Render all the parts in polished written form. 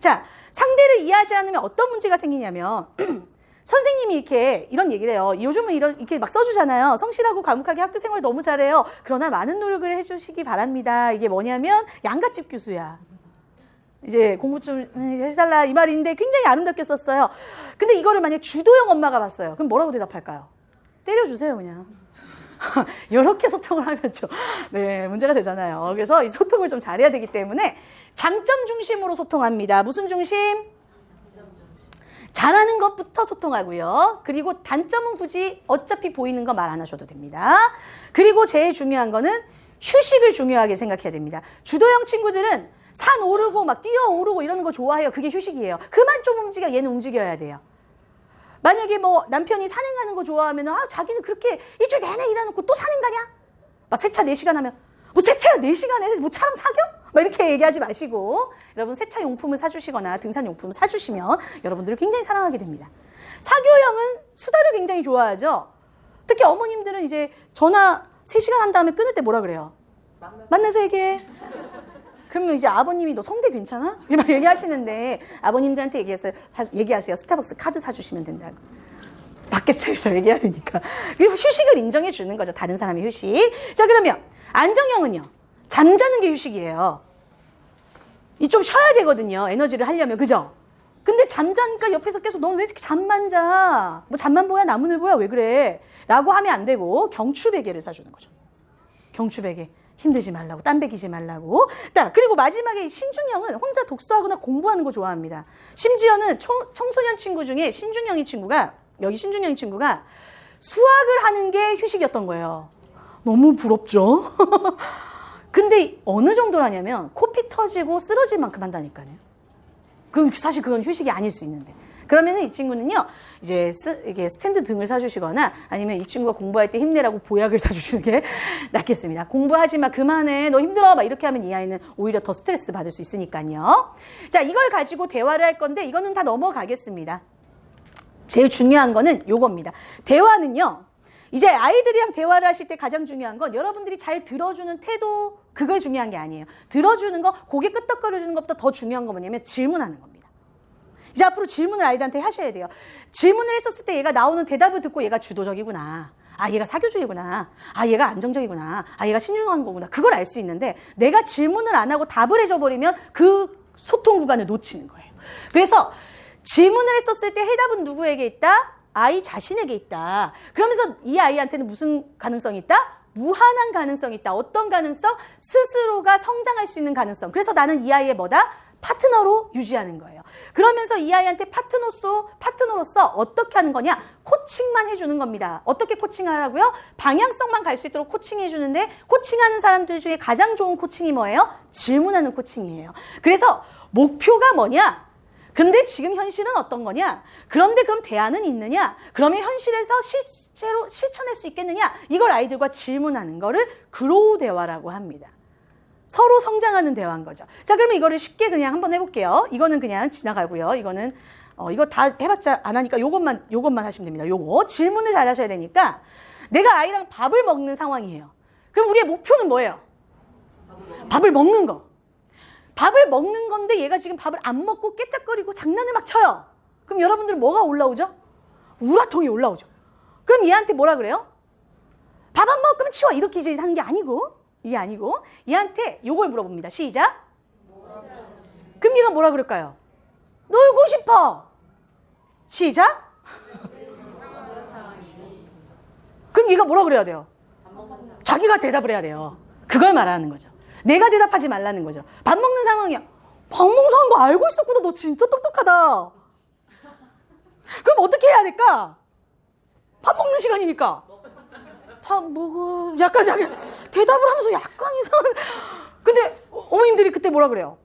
자, 상대를 이해하지 않으면 어떤 문제가 생기냐면 선생님이 이렇게 이런 얘기를 해요. 요즘은 이렇게 막 써주잖아요. 성실하고 과묵하게 학교 생활 너무 잘해요. 그러나 많은 노력을 해주시기 바랍니다. 이게 뭐냐면 양갓집 교수야. 이제 공부 좀 해달라 이 말인데 굉장히 아름답게 썼어요. 근데 이거를 만약 주도형 엄마가 봤어요. 그럼 뭐라고 대답할까요? 때려주세요 그냥. 이렇게 소통을 하면 좀 네, 문제가 되잖아요. 그래서 이 소통을 좀 잘해야 되기 때문에 장점 중심으로 소통합니다. 무슨 중심? 잘하는 것부터 소통하고요. 그리고 단점은 굳이 어차피 보이는 거 말 안 하셔도 됩니다. 그리고 제일 중요한 거는 휴식을 중요하게 생각해야 됩니다. 주도형 친구들은 산 오르고 막 뛰어 오르고 이러는 거 좋아해요. 그게 휴식이에요. 그만 좀 움직여. 얘는 움직여야 돼요. 만약에 뭐 남편이 산행 가는 거 좋아하면 자기는 그렇게 일주일 내내 일해놓고 또 산행 가냐? 막 세차 4시간 하면 뭐 세차를 4시간 해? 뭐 차랑 사겨? 막 이렇게 얘기하지 마시고 여러분 세차 용품을 사주시거나 등산 용품을 사주시면 여러분들을 굉장히 사랑하게 됩니다. 사교형은 수다를 굉장히 좋아하죠. 특히 어머님들은 이제 전화 3시간 한 다음에 끊을 때 뭐라 그래요? 만나서 얘기해. 그러면 이제 아버님이 너 성대 괜찮아? 이렇게 얘기하시는데 아버님들한테 얘기하세요. 스타벅스 카드 사주시면 된다고. 마켓에서 얘기해야 되니까. 그리고 휴식을 인정해 주는 거죠. 다른 사람의 휴식. 자, 그러면 안정형은요. 잠자는 게 휴식이에요. 이 좀 쉬어야 되거든요. 에너지를 하려면. 그죠? 근데 잠자니까 옆에서 계속 넌 왜 이렇게 잠만 자? 뭐 잠만 보야 나무늘보야 왜 그래? 라고 하면 안 되고 경추베개를 사주는 거죠. 경추베개. 힘들지 말라고, 땀 베기지 말라고. 그리고 마지막에 신중형은 혼자 독서하거나 공부하는 거 좋아합니다. 심지어는 청소년 친구 중에 신중형인 친구가 수학을 하는 게 휴식이었던 거예요. 너무 부럽죠? 근데 어느 정도라냐면 코피 터지고 쓰러질 만큼 한다니까요. 그럼 사실 그건 휴식이 아닐 수 있는데. 그러면은 이 친구는요, 이제 이게 스탠드 등을 사주시거나 아니면 이 친구가 공부할 때 힘내라고 보약을 사주시는 게 낫겠습니다. 공부하지 마, 그만해, 너 힘들어, 막 이렇게 하면 이 아이는 오히려 더 스트레스 받을 수 있으니까요. 자, 이걸 가지고 대화를 할 건데 이거는 다 넘어가겠습니다. 제일 중요한 거는 요겁니다. 대화는요, 이제 아이들이랑 대화를 하실 때 가장 중요한 건 여러분들이 잘 들어주는 태도, 그걸 중요한 게 아니에요. 들어주는 거, 고개 끄덕거려주는 것보다 더 중요한 거 뭐냐면 질문하는 겁니다. 이제 앞으로 질문을 아이들한테 하셔야 돼요. 질문을 했었을 때 얘가 나오는 대답을 듣고 얘가 주도적이구나. 얘가 사교주의구나. 얘가 안정적이구나. 얘가 신중한 거구나. 그걸 알 수 있는데 내가 질문을 안 하고 답을 해줘버리면 그 소통 구간을 놓치는 거예요. 그래서 질문을 했었을 때 해답은 누구에게 있다? 아이 자신에게 있다. 그러면서 이 아이한테는 무슨 가능성이 있다? 무한한 가능성이 있다. 어떤 가능성? 스스로가 성장할 수 있는 가능성. 그래서 나는 이 아이의 뭐다? 파트너로 유지하는 거예요. 그러면서 이 아이한테 파트너로서 어떻게 하는 거냐? 코칭만 해주는 겁니다. 어떻게 코칭하라고요? 방향성만 갈 수 있도록 코칭해주는데 코칭하는 사람들 중에 가장 좋은 코칭이 뭐예요? 질문하는 코칭이에요. 그래서 목표가 뭐냐? 근데 지금 현실은 어떤 거냐? 그런데 그럼 대안은 있느냐? 그러면 현실에서 실제로 실천할 수 있겠느냐? 이걸 아이들과 질문하는 거를 그로우 대화라고 합니다. 서로 성장하는 대화인 거죠. 자, 그러면 이거를 쉽게 그냥 한번 해볼게요. 이거는 그냥 지나가고요. 이거는 이거 다 해봤자 안 하니까 요것만 하시면 됩니다. 요거 질문을 잘 하셔야 되니까 내가 아이랑 밥을 먹는 상황이에요. 그럼 우리의 목표는 뭐예요? 밥을 먹는 거. 밥을 먹는 건데 얘가 지금 밥을 안 먹고 깨짝거리고 장난을 막 쳐요. 그럼 여러분들은 뭐가 올라오죠? 우라통이 올라오죠. 그럼 얘한테 뭐라 그래요? 밥 안 먹을 거면 치워. 이렇게 이제 하는 게 아니고, 이게 아니고 얘한테 요걸 물어봅니다. 시작. 그럼 얘가 뭐라 그럴까요? 놀고 싶어. 시작. 그럼 얘가 뭐라 그래야 돼요? 자기가 대답을 해야 돼요. 그걸 말하는 거죠. 내가 대답하지 말라는 거죠. 밥 먹는 상황이야. 밥 먹는 상황인 거 알고 있었구나. 너 진짜 똑똑하다. 그럼 어떻게 해야 될까? 밥 먹는 시간이니까. 밥 먹어. 약간 대답을 하면서 약간 이상한. 근데 어머님들이 그때 뭐라 그래요?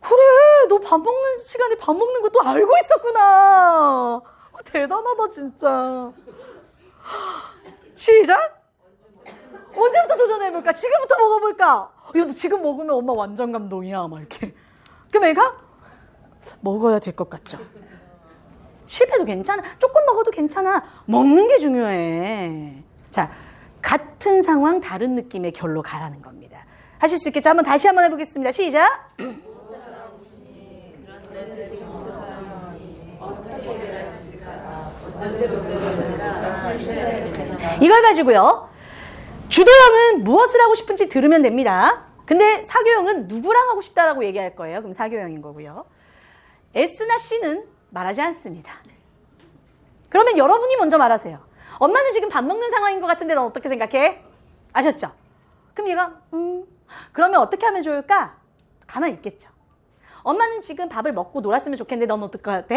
그래, 너 밥 먹는 시간에 밥 먹는 것도 알고 있었구나. 대단하다 진짜. 시작. 언제부터 도전해볼까? 지금부터 먹어볼까? 야, 너 지금 먹으면 엄마 완전 감동이야. 막 이렇게. 그럼 애가 먹어야 될 것 같죠? 실패도 괜찮아. 조금 먹어도 괜찮아. 먹는 게 중요해. 자, 같은 상황 다른 느낌의 결로 가라는 겁니다. 하실 수 있겠죠? 다시 한번 해보겠습니다. 시작. 이걸 가지고요. 주도형은 무엇을 하고 싶은지 들으면 됩니다. 근데 사교형은 누구랑 하고 싶다라고 얘기할 거예요. 그럼 사교형인 거고요. S나 C는 말하지 않습니다. 그러면 여러분이 먼저 말하세요. 엄마는 지금 밥 먹는 상황인 것 같은데 넌 어떻게 생각해? 아셨죠? 그럼 얘가 그러면 어떻게 하면 좋을까? 가만히 있겠죠. 엄마는 지금 밥을 먹고 놀았으면 좋겠는데 넌 어떨 것 같아?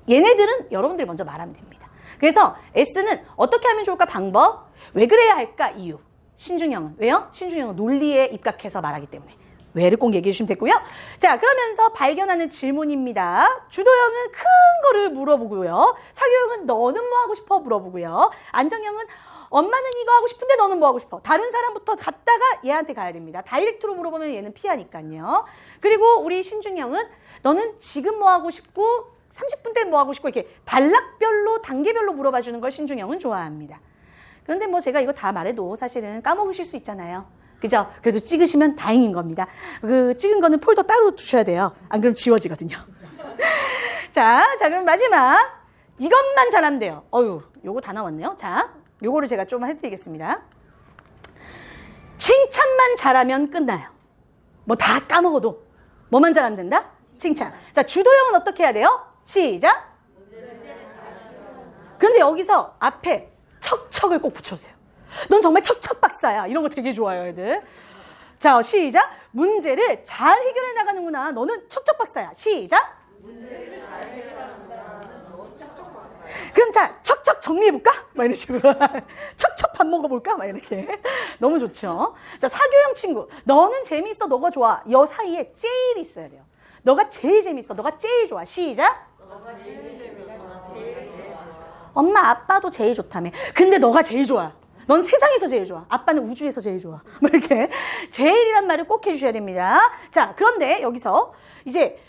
얘네들은 여러분들이 먼저 말하면 됩니다. 그래서 S는 어떻게 하면 좋을까? 방법. 왜 그래야 할까? 이유. 신중형은 왜요? 신중형은 논리에 입각해서 말하기 때문에 왜를 꼭 얘기해 주시면 됐고요. 자, 그러면서 발견하는 질문입니다. 주도형은 큰 거를 물어보고요. 사교형은 너는 뭐 하고 싶어? 물어보고요. 안정형은 엄마는 이거 하고 싶은데 너는 뭐 하고 싶어? 다른 사람부터 갔다가 얘한테 가야 됩니다. 다이렉트로 물어보면 얘는 피하니까요. 그리고 우리 신중형은 너는 지금 뭐 하고 싶고 30분 때 뭐 하고 싶고 이렇게 단락별로 단계별로 물어봐 주는 걸 신중형은 좋아합니다. 그런데 뭐 제가 이거 다 말해도 사실은 까먹으실 수 있잖아요. 그죠? 그래도 찍으시면 다행인 겁니다. 그 찍은 거는 폴더 따로 두셔야 돼요. 안 그러면 지워지거든요. 자, 그럼 마지막 이것만 잘하면 돼요. 요거 다 나왔네요. 자, 요거를 제가 좀 해드리겠습니다. 칭찬만 잘하면 끝나요. 뭐 다 까먹어도 뭐만 잘하면 된다? 칭찬. 자, 주도형은 어떻게 해야 돼요? 시작. 그런데 여기서 앞에 척척을 꼭 붙여주세요. 넌 정말 척척 박사야. 이런 거 되게 좋아요, 애들. 자, 시작. 문제를 잘 해결해 나가는구나. 너는 척척 박사야. 시작. 문제를 잘 해결해 나간다. 너는 척척 박사야. 그럼 자, 척척 정리해볼까? 막 이런 식으로. 척척 밥 먹어볼까? 막 이렇게. 너무 좋죠. 자, 사교형 친구. 너는 재밌어. 너가 좋아. 여 사이에 제일 있어야 돼요. 너가 제일 재밌어. 너가 제일 좋아. 시작. 너가 제일 재밌어. 제일 좋아. 엄마, 아빠도 제일 좋다며. 근데 너가 제일 좋아. 넌 세상에서 제일 좋아. 아빠는 우주에서 제일 좋아. 뭐 이렇게 제일이란 말을 꼭 해주셔야 됩니다. 자, 그런데 여기서 이제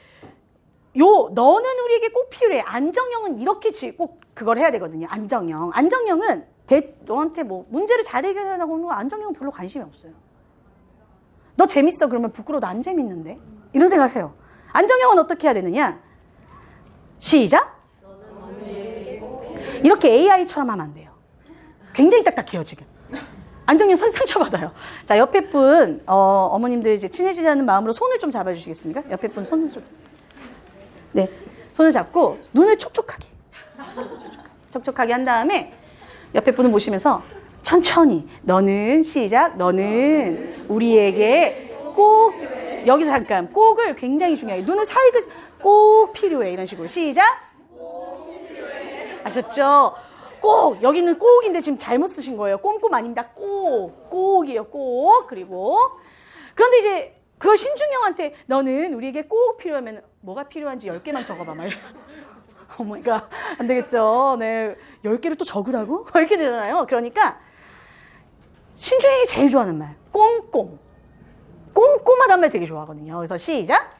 너는 우리에게 꼭 필요해. 안정형은 이렇게 꼭 그걸 해야 되거든요. 안정형. 안정형은 너한테 뭐 문제를 잘 해결하고 안정형은 별로 관심이 없어요. 너 재밌어. 그러면 부끄러워. 나 안 재밌는데. 이런 생각을 해요. 안정형은 어떻게 해야 되느냐? 시작. 이렇게 AI처럼 하면 안 돼요. 굉장히 딱딱해요, 지금. 안정형 상처받아요. 자, 옆에 분, 어머님들 이제 친해지자는 마음으로 손을 좀 잡아주시겠습니까? 옆에 분 손을 좀. 네. 손을 잡고 눈을 촉촉하게 한 다음에 옆에 분을 보시면서 천천히 너는 시작. 너는 우리에게 꼭 여기서 잠깐 꼭을 굉장히 중요해요. 눈을 살짝 꼭 필요해. 이런 식으로 시작. 아셨죠? 꼭 여기는 꼭인데 지금 잘못 쓰신 거예요. 꼼꼼 아닙니다. 꼭이에요. 꼭. 그리고 그런데 이제 그걸 신중형한테 너는 우리에게 꼭 필요하면 뭐가 필요한지 10개만 적어봐. 말. 어머니가 안 되겠죠. 네, 10개를 또 적으라고? 이렇게 되잖아요. 그러니까 신중형이 제일 좋아하는 말. 꼼꼼하단 말 되게 좋아하거든요. 그래서 시작.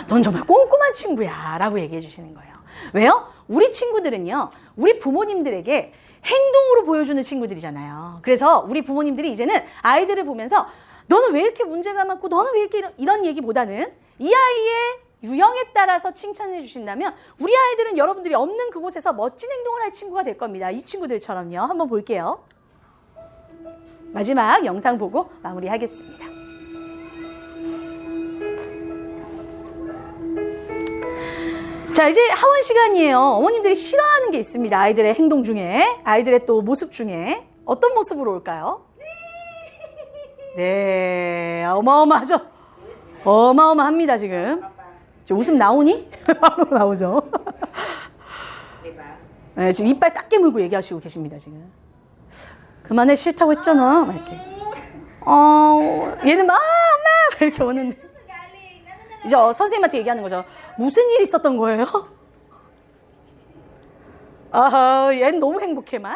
넌 정말 꼼꼼한 친구야 라고 얘기해 주시는 거예요. 왜요? 우리 친구들은요, 우리 부모님들에게 행동으로 보여주는 친구들이잖아요. 그래서 우리 부모님들이 이제는 아이들을 보면서 너는 왜 이렇게 문제가 많고 너는 왜 이렇게 이런 얘기보다는 이 아이의 유형에 따라서 칭찬해 주신다면 우리 아이들은 여러분들이 없는 그곳에서 멋진 행동을 할 친구가 될 겁니다. 이 친구들처럼요. 한번 볼게요. 마지막 영상 보고 마무리하겠습니다. 자, 이제 하원 시간이에요. 어머님들이 싫어하는 게 있습니다. 아이들의 행동 중에, 아이들의 또 모습 중에 어떤 모습으로 올까요? 네, 어마어마하죠? 어마어마합니다, 지금. 웃음 나오니? 나오죠? 네, 지금 이빨 딱 깨물고 얘기하시고 계십니다, 지금. 그만해, 싫다고 했잖아. 막 이렇게. 얘는 막, 엄마! 이렇게 오는데. 이제 선생님한테 얘기하는 거죠. 무슨 일이 있었던 거예요? 얘는 너무 행복해, 막.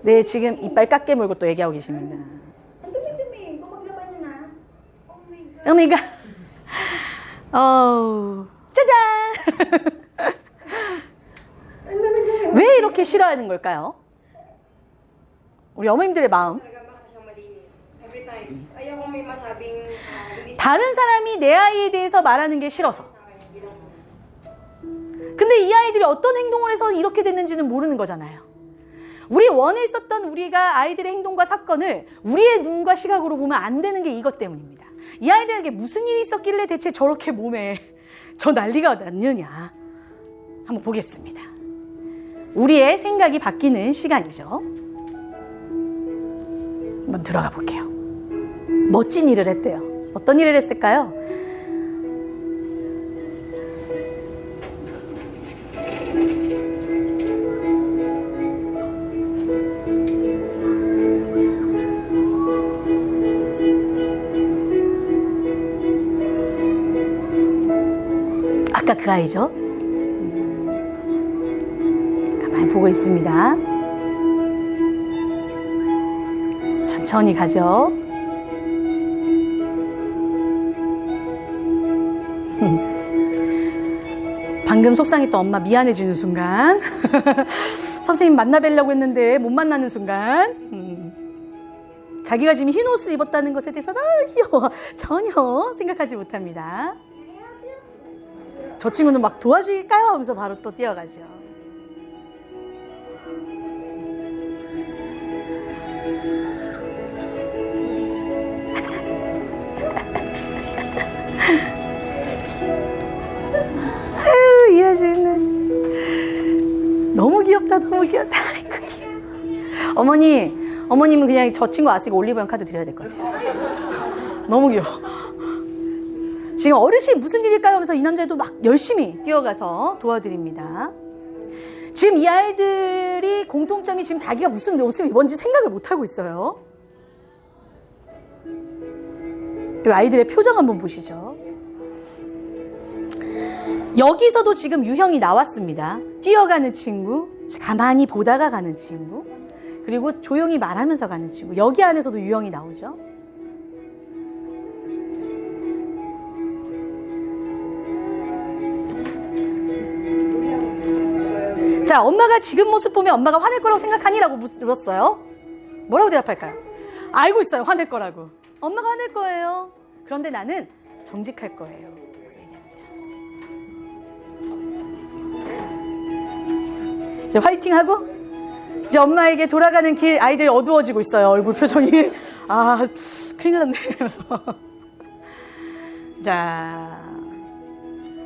네, 지금 이빨 깎게 물고 또 얘기하고 계십니다. 오메가. 짜잔. 왜 이렇게 싫어하는 걸까요? 우리 어머님들의 마음. 다른 사람이 내 아이에 대해서 말하는 게 싫어서. 근데 이 아이들이 어떤 행동을 해서 이렇게 됐는지는 모르는 거잖아요. 우리 원에 있었던 우리가 아이들의 행동과 사건을 우리의 눈과 시각으로 보면 안 되는 게 이것 때문입니다. 이 아이들에게 무슨 일이 있었길래 대체 저렇게 몸에 저 난리가 났느냐. 한번 보겠습니다. 우리의 생각이 바뀌는 시간이죠. 한번 들어가 볼게요. 멋진 일을 했대요. 어떤 일을 했을까요? 아까 그 아이죠? 가만히 보고 있습니다. 천천히 가죠. 방금 속상했던 엄마 미안해지는 순간 선생님 만나뵈려고 했는데 못 만나는 순간 자기가 지금 흰 옷을 입었다는 것에 대해서 귀여워 전혀 생각하지 못합니다. 저 친구는 막 도와줄까요? 하면서 바로 또 뛰어가죠. 아유, 이 아저씨는 너무 귀엽다, 너무 귀엽다. 아이고, 귀여워. 어머님은 그냥 저 친구 왔으니까 올리브영 카드 드려야 될 것 같아요. 너무 귀여워. 지금 어르신 무슨 일일까요? 하면서 이 남자도 막 열심히 뛰어가서 도와드립니다. 지금 이 아이들이 공통점이 지금 자기가 무슨 옷을 입었는지 생각을 못하고 있어요. 그 아이들의 표정 한번 보시죠. 여기서도 지금 유형이 나왔습니다. 뛰어가는 친구, 가만히 보다가 가는 친구, 그리고 조용히 말하면서 가는 친구. 여기 안에서도 유형이 나오죠. 자, 엄마가 지금 모습 보면 엄마가 화낼 거라고 생각하니? 라고 물었어요. 뭐라고 대답할까요? 알고 있어요. 화낼 거라고. 엄마가 화낼 거예요. 그런데 나는 정직할 거예요. 이제 화이팅하고 이제 엄마에게 돌아가는 길 아이들이 어두워지고 있어요. 얼굴 표정이. 아, 큰일 났네. 그래서 자,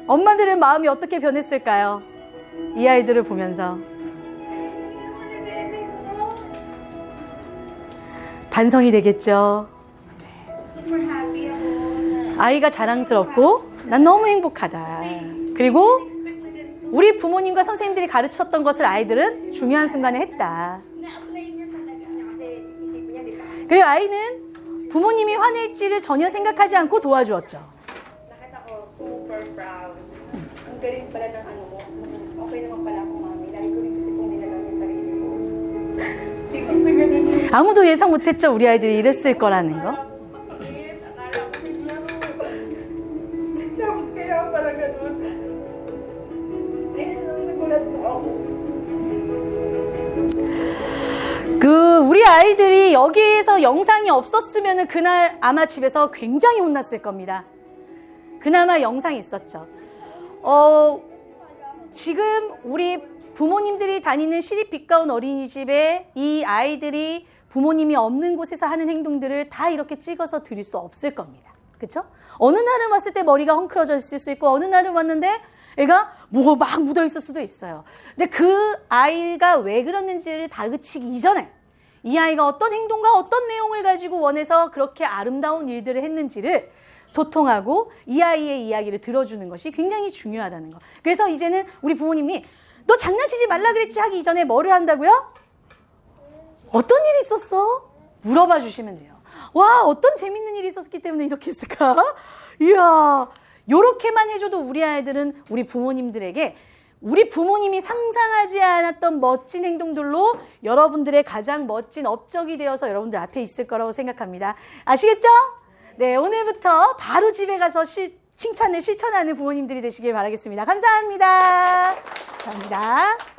엄마들의 마음이 어떻게 변했을까요? 이 아이들을 보면서 반성이 되겠죠. 아이가 자랑스럽고 난 너무 행복하다. 그리고 우리 부모님과 선생님들이 가르쳤던 것을 아이들은 중요한 순간에 했다. 그리고 아이는 부모님이 화낼지를 전혀 생각하지 않고 도와주었죠. 아무도 예상 못했죠. 우리 아이들이 이랬을 거라는 거. 우리 아이들이 여기에서 영상이 없었으면 그날 아마 집에서 굉장히 혼났을 겁니다. 그나마 영상이 있었죠. 지금 우리 부모님들이 다니는 시립 빛가운 어린이집에 이 아이들이 부모님이 없는 곳에서 하는 행동들을 다 이렇게 찍어서 드릴 수 없을 겁니다. 그렇죠? 어느 날은 왔을 때 머리가 헝클어져 있을 수 있고 어느 날은 왔는데 애가 뭐가 막 묻어 있을 수도 있어요. 근데 그 아이가 왜 그랬는지를 다그치기 이전에 이 아이가 어떤 행동과 어떤 내용을 가지고 원해서 그렇게 아름다운 일들을 했는지를 소통하고 이 아이의 이야기를 들어주는 것이 굉장히 중요하다는 거. 그래서 이제는 우리 부모님이 너 장난치지 말라 그랬지 하기 이전에 뭐를 한다고요? 어떤 일이 있었어? 물어봐 주시면 돼요. 와, 어떤 재밌는 일이 있었기 때문에 이렇게 했을까? 이야, 요렇게만 해줘도 우리 아이들은 우리 부모님들에게 우리 부모님이 상상하지 않았던 멋진 행동들로 여러분들의 가장 멋진 업적이 되어서 여러분들 앞에 있을 거라고 생각합니다. 아시겠죠? 네, 오늘부터 바로 집에 가서 칭찬을 실천하는 부모님들이 되시길 바라겠습니다. 감사합니다. 감사합니다.